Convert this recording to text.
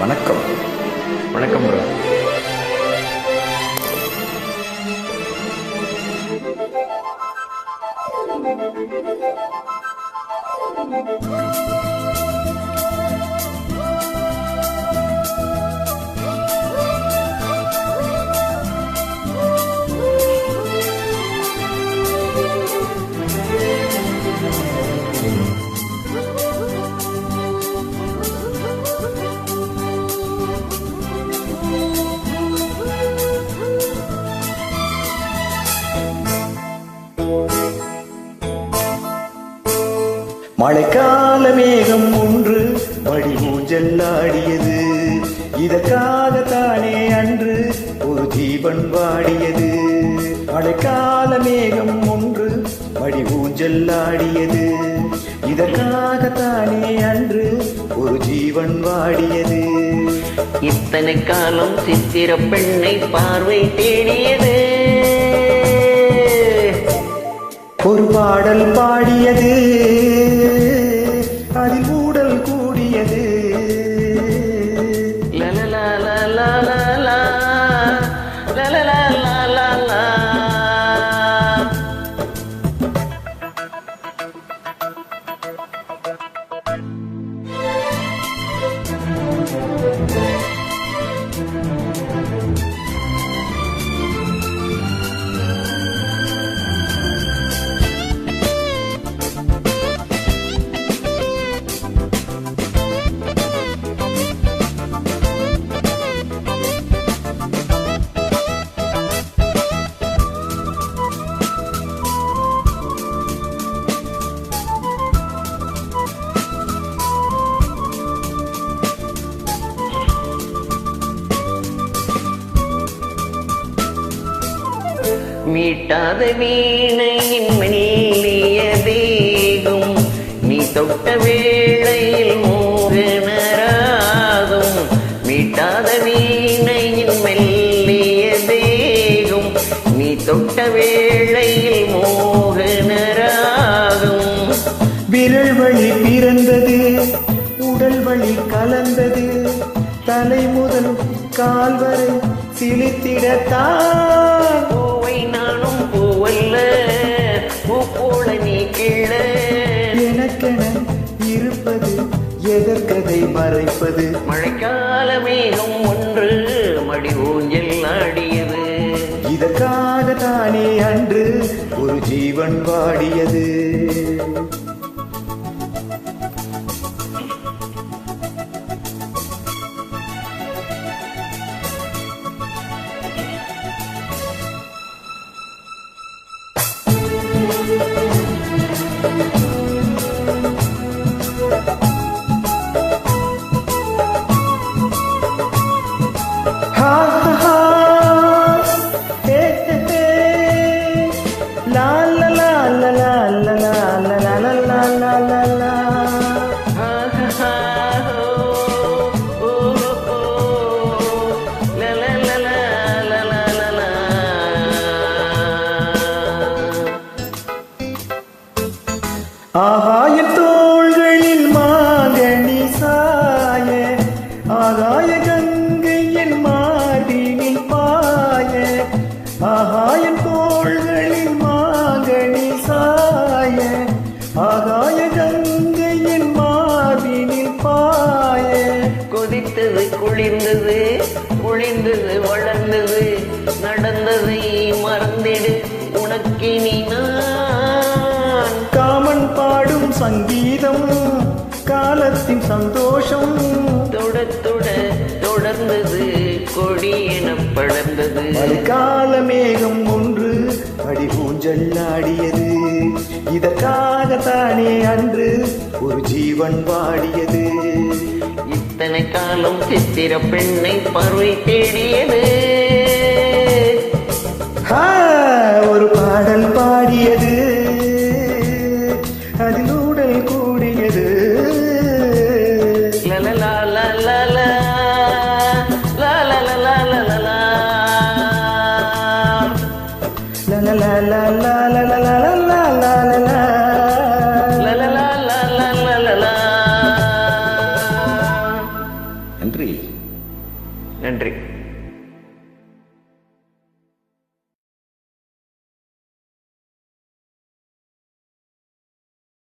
வணக்கம். வணக்கம் ப்ரோ. மழைக்கால மேகம் ஒன்று மடி ஊஞ்சல்லாடியது. இதற்காகத்தானே அன்று ஒரு ஜீவன் வாடியது. மழைக்கால மேகம் ஒன்று மடி ஊஞ்சல்லாடியது. இதற்காகத்தானே அன்று ஒரு ஜீவன் வாடியது. இத்தனை காலம் சித்திர பெண்ணை பார்வை தேடியது. ஒரு பாடல் பாடியது, அதில் ஊடல் கூடியது. மீட்டாத வீணையின் மெல்லிய தேகம் நீ தொட்ட வேளையில் மோகனராகும். மீட்டாத வீணையின் மெல்லிய தேகம் நீ தொட்ட வேளையில் மோகனராகும். விரல் வழி பிறந்தது, உடல் வழி கலந்தது. தலை முதல் கால் வரை சிலித்திடத்தான். பூவை நானும் பூவல்ல, பூ போல நீ கீழ. எனக்கென இருப்பது எதற்கதை மறைப்பது. மழைக்கால மேகம் ஒன்று மடி ஊஞ்சல் ஆடியது. இதற்காகத்தானே அன்று ஒரு ஜீவன் வாடியது. ஆகாய தோள்களில் மாங்கனி சாய, ஆகாய கங்கையின் மார்பினில் பாய. ஆகாய தோள்களில் மாங்கனி சாய, ஆகாய கங்கையின் மார்பினில் பாய. கொதித்தது குளிர்ந்தது, குளிர்ந்தது வளர்ந்தது. நடந்ததை மறந்திடு உனக்கினி நான். காமன் பாடும் சங்கீதம் காலத்தின் சந்தோஷம். தொட தொட தொடர்ந்தது, கொடி என படர்ந்தது. மழைக்கால மேகம் ஒன்று அடி ஊஞ்சல்லாடியது. இதற்காகத்தானே அன்று ஒரு ஜீவன் வாடியது. இத்தனை காலம் சித்திர பெண்ணை பார்வை தேடியது. ஒரு பாடல் பாடியது, அதில் ஊடல் கூடியது. நன்றி. நன்றி.